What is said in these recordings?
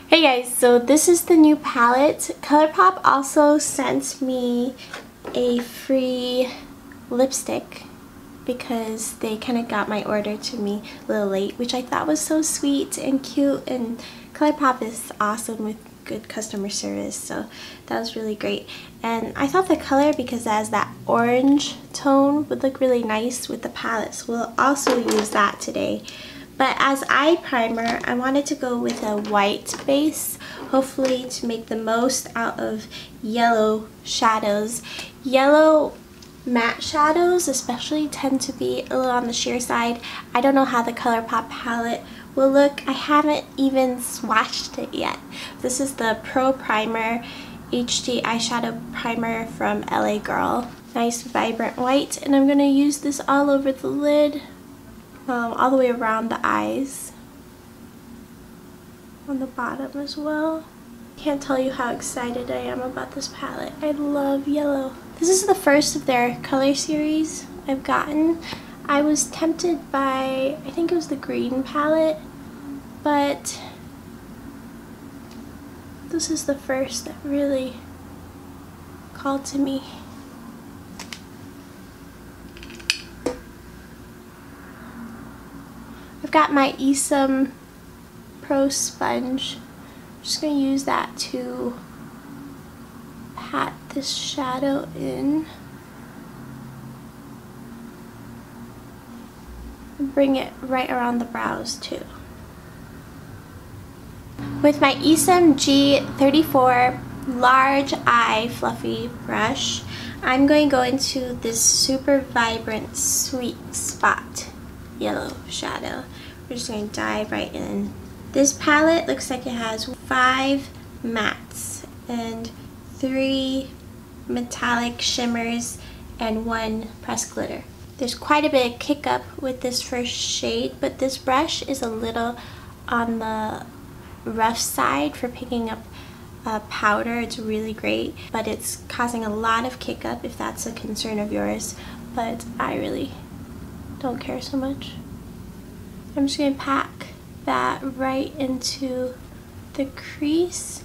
Hey guys, so this is the new palette. Colourpop also sent me a free lipstick because they kind of got my order to me a little late, which I thought was so sweet and cute, and Colourpop is awesome with good customer service, so that was really great. And I thought the color, because it has that orange tone, would look really nice with the palette, so we'll also use that today. But as eye primer, I wanted to go with a white base, hopefully to make the most out of yellow shadows. Yellow matte shadows especially tend to be a little on the sheer side. I don't know how the Colourpop palette will look. I haven't even swatched it yet. This is the Pro Primer HD eyeshadow primer from LA Girl. Nice vibrant white, and I'm going to use this all over the lid. All the way around the eyes, on the bottom as well. Can't tell you how excited I am about this palette. I love yellow. This is the first of their color series I've gotten. I was tempted by, I think it was the green palette, but this is the first that really called to me. I've got my Esum Pro Sponge. I'm just going to use that to pat this shadow in. And bring it right around the brows too. With my Esum G34 large eye fluffy brush, I'm going to go into this super vibrant sweet spot yellow shadow. We're just going to dive right in. This palette looks like it has 5 mattes and 3 metallic shimmers and 1 pressed glitter. There's quite a bit of kick up with this first shade, but this brush is a little on the rough side for picking up powder. It's really great, but it's causing a lot of kick up if that's a concern of yours, but I really don't care so much. I'm just going to pack that right into the crease.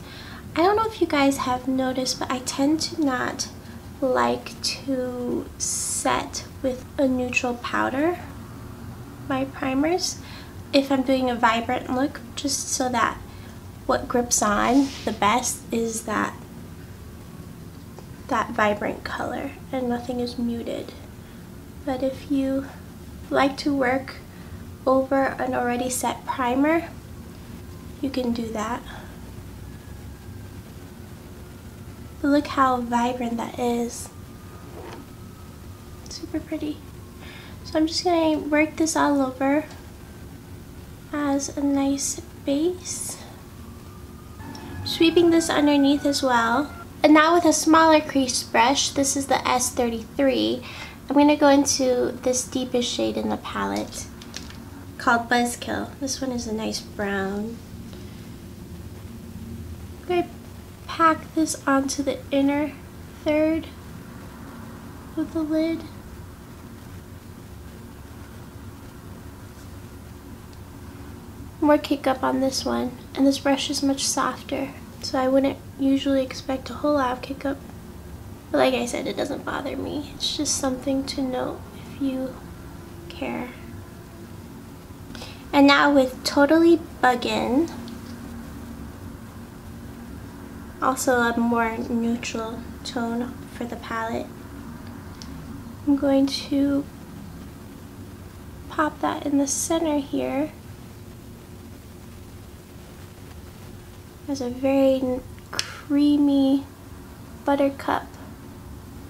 I don't know if you guys have noticed, but I tend to not like to set with a neutral powder my primers if I'm doing a vibrant look, just so that what grips on the best is that vibrant color and nothing is muted. But if you like to work over an already set primer, you can do that. But look how vibrant that is. Super pretty. So I'm just going to work this all over as a nice base. Sweeping this underneath as well. And now with a smaller crease brush, this is the S33, I'm going to go into this deepest shade in the palette called Buzzkill. This one is a nice brown. I'm going to pack this onto the inner third of the lid. More kick up on this one, and this brush is much softer, so I wouldn't usually expect a whole lot of kick up. But like I said, it doesn't bother me. It's just something to note if you care. And now with Totally Buggin', also a more neutral tone for the palette, I'm going to pop that in the center here as a very creamy buttercup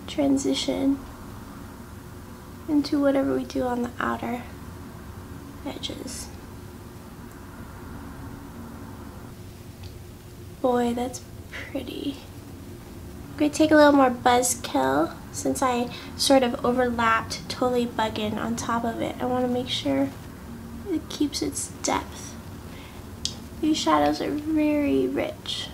transition into whatever we do on the outer edges. Boy, that's pretty. I'm going to take a little more Buzzkill since I sort of overlapped Totally Buggin' on top of it. I want to make sure it keeps its depth. These shadows are very rich.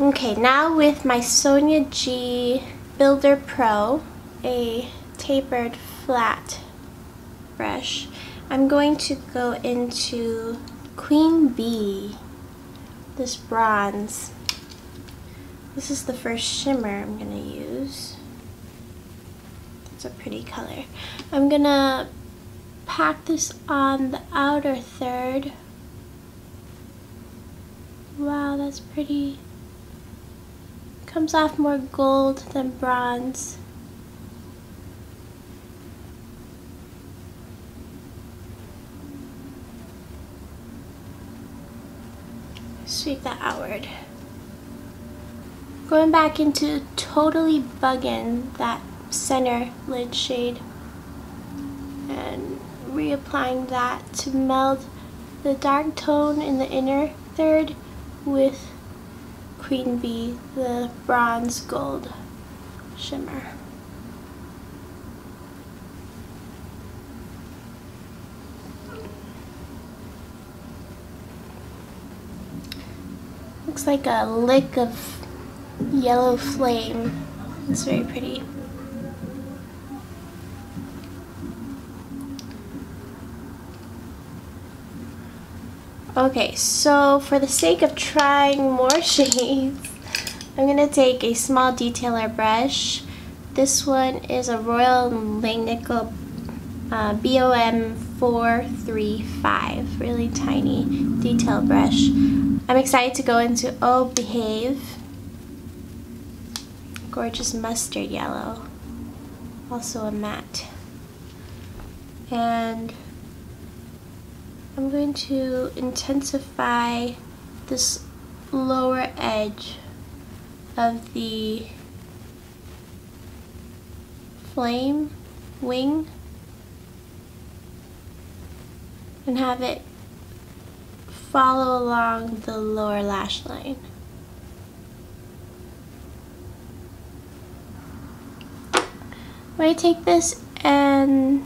Okay, now with my Sonia G Builder Pro, a tapered flat brush, I'm going to go into Queen Bee this bronze. This is the first shimmer I'm gonna use. It's a pretty color. I'm gonna pack this on the outer third. Wow, that's pretty. Comes off more gold than bronze. Sweep that outward. Going back into Totally Buggin', that center lid shade, and reapplying that to meld the dark tone in the inner third with Queen Bee, the bronze gold shimmer. Looks like a lick of yellow flame. It's very pretty. Okay, so for the sake of trying more shades, I'm going to take a small detailer brush. This one is a Royal Langnickel BOM 435, really tiny detail brush. I'm excited to go into Oh Behave, gorgeous mustard yellow, also a matte. And I'm going to intensify this lower edge of the flame wing and have it follow along the lower lash line. I'm going to take this and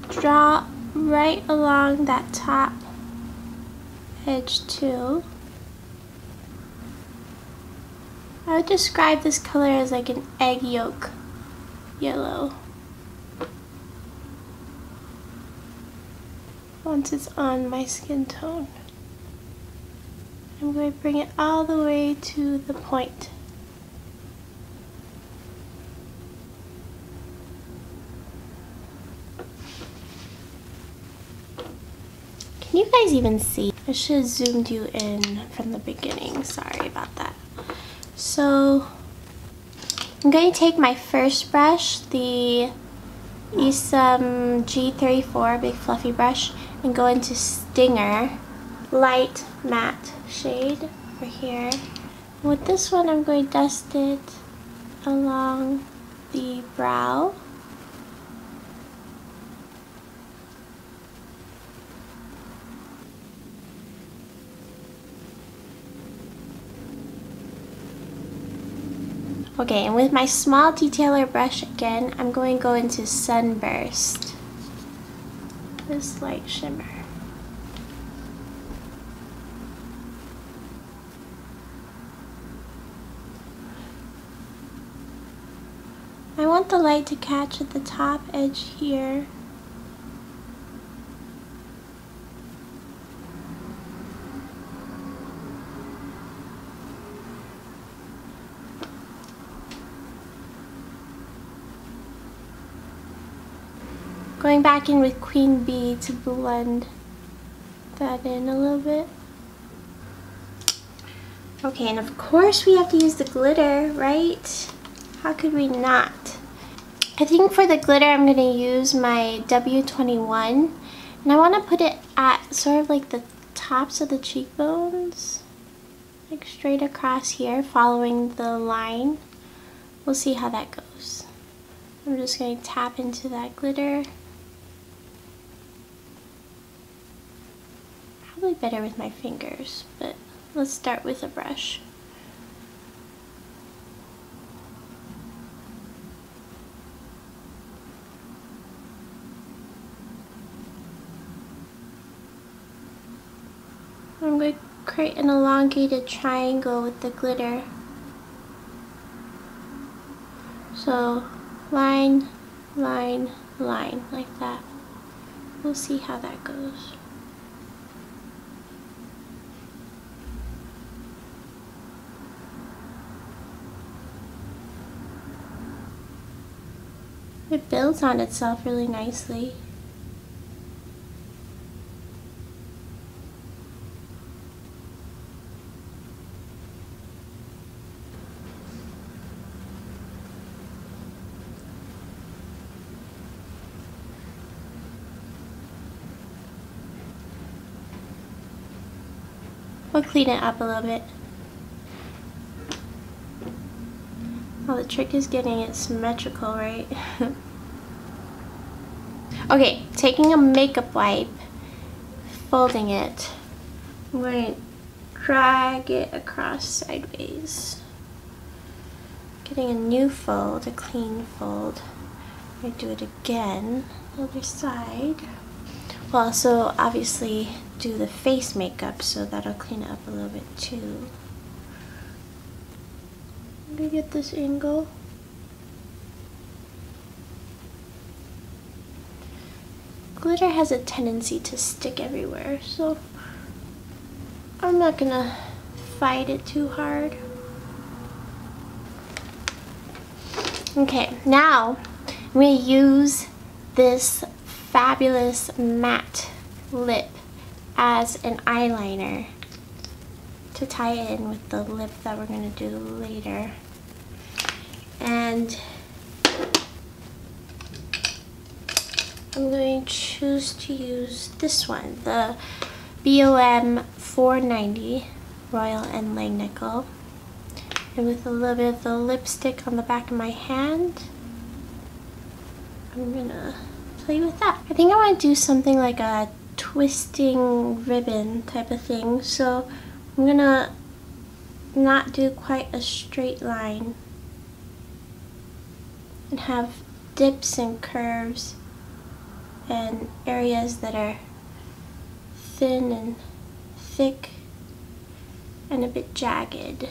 draw right along that top edge too. I would describe this color as like an egg yolk yellow. Once it's on my skin tone, I'm going to bring it all the way to the point. Can you guys even see? I should have zoomed you in from the beginning. Sorry about that. So I'm going to take my first brush, the Isam G34 big fluffy brush, and go into Stinger, light matte shade over here. With this one, I'm going to dust it along the brow. Okay, and with my small detailer brush again, I'm going to go into Sunburst, this light shimmer. I want the light to catch at the top edge here. Going back in with Queen Bee to blend that in a little bit. Okay, and of course we have to use the glitter, right? How could we not? I think for the glitter I'm going to use my W21, and I want to put it at sort of like the tops of the cheekbones, like straight across here, following the line. We'll see how that goes. I'm just going to tap into that glitter. Probably better with my fingers, but let's start with a brush. I'm going to create an elongated triangle with the glitter. So line, line, line, like that. We'll see how that goes. It builds on itself really nicely. We'll clean it up a little bit. Well, the trick is getting it symmetrical, right? Okay, taking a makeup wipe, folding it, I'm going to drag it across sideways. Getting a new fold, a clean fold. I'm going to do it again, the other side. We'll also obviously do the face makeup, so that'll clean it up a little bit too. I'm going to get this angle. Glitter has a tendency to stick everywhere, so I'm not gonna fight it too hard. Okay, now I'm gonna use this fabulous matte lip as an eyeliner to tie it in with the lip that we're gonna do later. And I'm going to choose to use this one, the BOM 490 Royal and Langnickel. And with a little bit of the lipstick on the back of my hand, I'm gonna play with that. I think I want to do something like a twisting ribbon type of thing, so I'm gonna not do quite a straight line and have dips and curves and areas that are thin and thick and a bit jagged.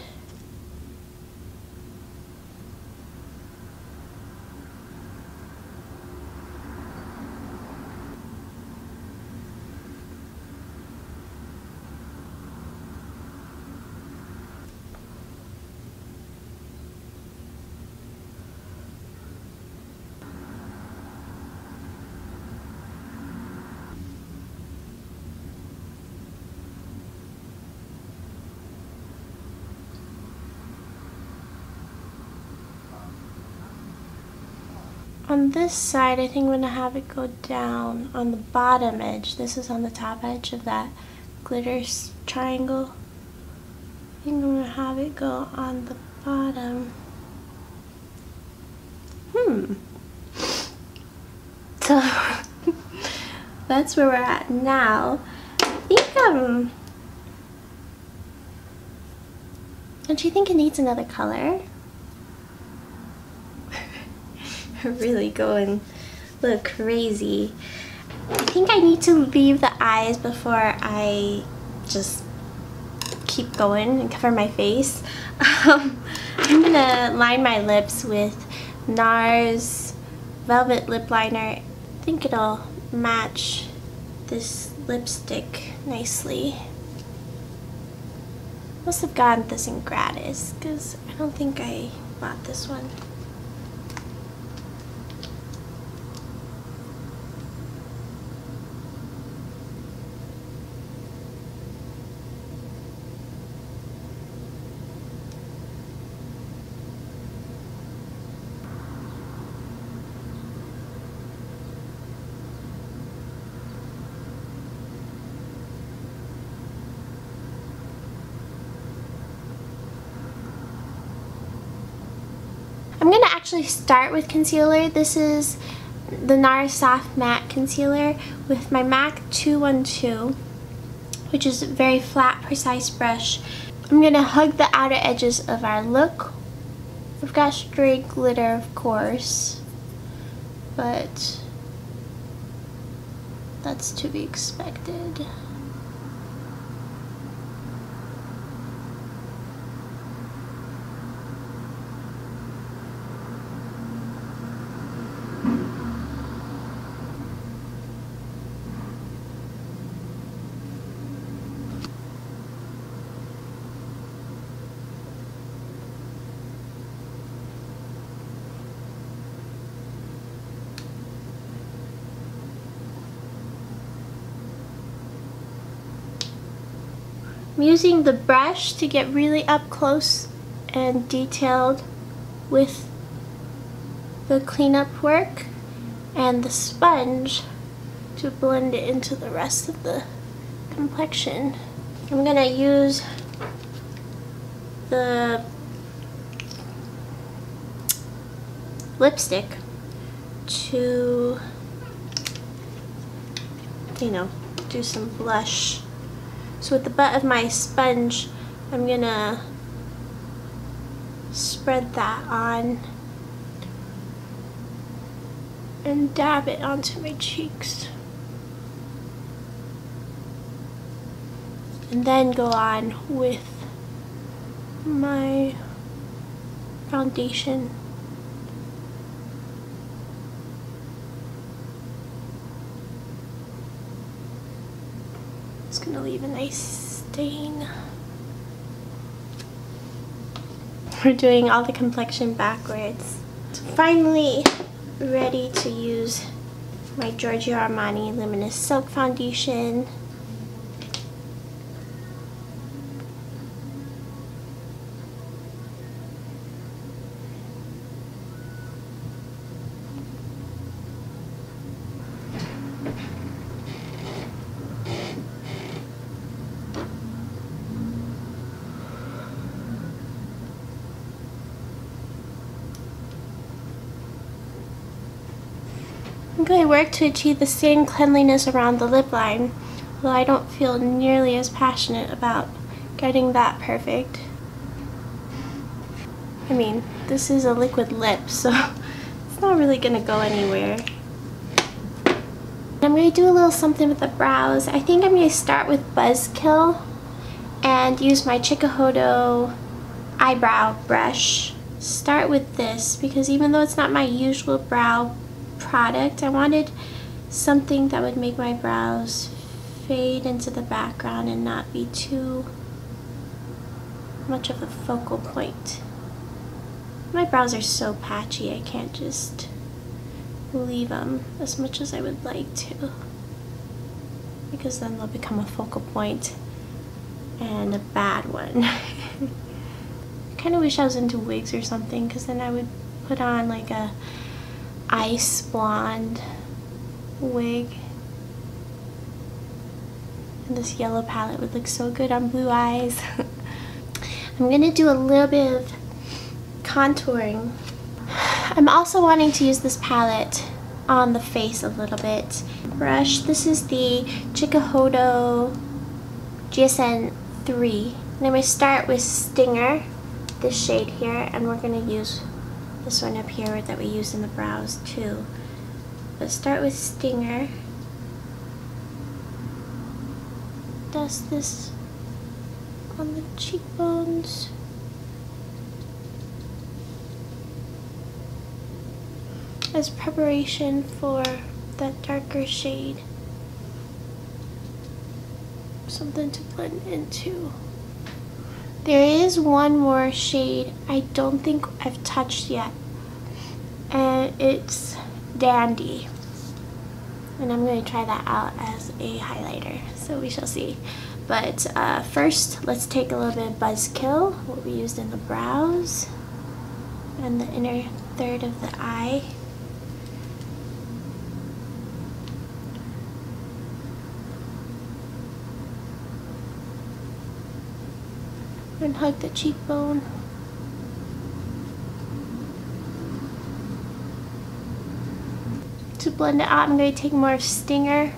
On this side, I think I'm going to have it go down on the bottom edge. This is on the top edge of that glitter triangle. I think I'm going to have it go on the bottom. So, that's where we're at now. I think, don't you think it needs another color? Really going a little crazy. I think I need to leave the eyes before I just keep going and cover my face. I'm gonna line my lips with NARS Velvet Lip Liner. I think it'll match this lipstick nicely. Must have gotten this in gratis because I don't think I bought this one. I'm going to actually start with concealer. This is the NARS Soft Matte Concealer with my MAC 212, which is a very flat, precise brush. I'm going to hug the outer edges of our look. I've got stray glitter, of course, but that's to be expected. I'm using the brush to get really up close and detailed with the cleanup work, and the sponge to blend it into the rest of the complexion. I'm gonna use the lipstick to, you know, do some blush. So with the butt of my sponge, I'm gonna spread that on and dab it onto my cheeks. And then go on with my foundation. It's gonna leave a nice stain. We're doing all the complexion backwards. So finally ready to use my Giorgio Armani Luminous Silk Foundation. I'm going to work to achieve the same cleanliness around the lip line, though I don't feel nearly as passionate about getting that perfect. I mean, this is a liquid lip, so it's not really going to go anywhere. I'm going to do a little something with the brows. I think I'm going to start with Buzzkill and use my Xoxo eyebrow brush. Start with this because even though it's not my usual brow product, I wanted something that would make my brows fade into the background and not be too much of a focal point. My brows are so patchy, I can't just leave them as much as I would like to, because then they'll become a focal point and a bad one. I kind of wish I was into wigs or something, because then I would put on like a ice blonde wig, and this yellow palette would look so good on blue eyes. I'm gonna do a little bit of contouring. I'm also wanting to use this palette on the face a little bit. Brush, this is the Xoxo GSN 3. And I'm going to start with Stinger, this shade here, and we're going to use this one up here that we used in the brows too. But start with Stinger. Dust this on the cheekbones. As preparation for that darker shade. Something to blend into. There is one more shade I don't think I've touched yet, and it's Dandy, and I'm going to try that out as a highlighter, so we shall see. But first, let's take a little bit of Buzzkill, what we used in the brows and the inner third of the eye. And hug the cheekbone. To blend it out, I'm going to take more of Stinger,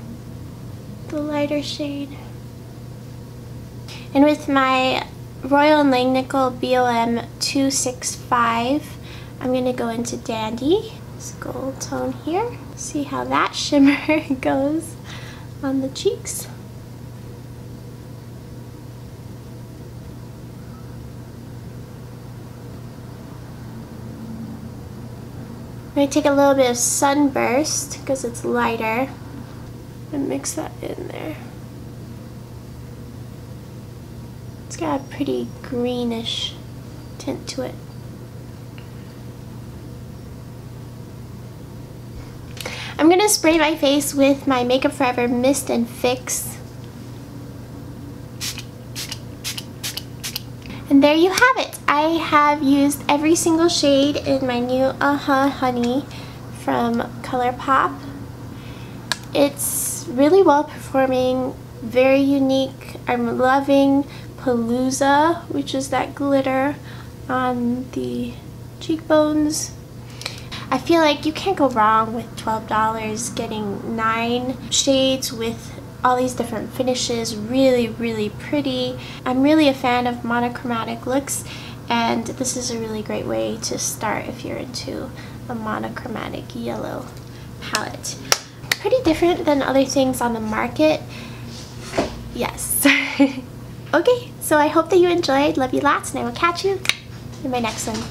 the lighter shade. And with my Royal & Langnickel BOM 265, I'm going to go into Dandy, this gold tone here. See how that shimmer goes on the cheeks. I'm going to take a little bit of Sunburst, because it's lighter, and mix that in there. It's got a pretty greenish tint to it. I'm going to spray my face with my Makeup Forever Mist and Fix. And there you have it. I have used every single shade in my new Honey from Colourpop. It's really well performing, very unique. I'm loving Palooza, which is that glitter on the cheekbones. I feel like you can't go wrong with $12 getting 9 shades with all these different finishes. Really, really pretty. I'm really a fan of monochromatic looks, and this is a really great way to start if you're into a monochromatic yellow palette. Pretty different than other things on the market. Yes. Okay, so I hope that you enjoyed. Love you lots, and I will catch you in my next one.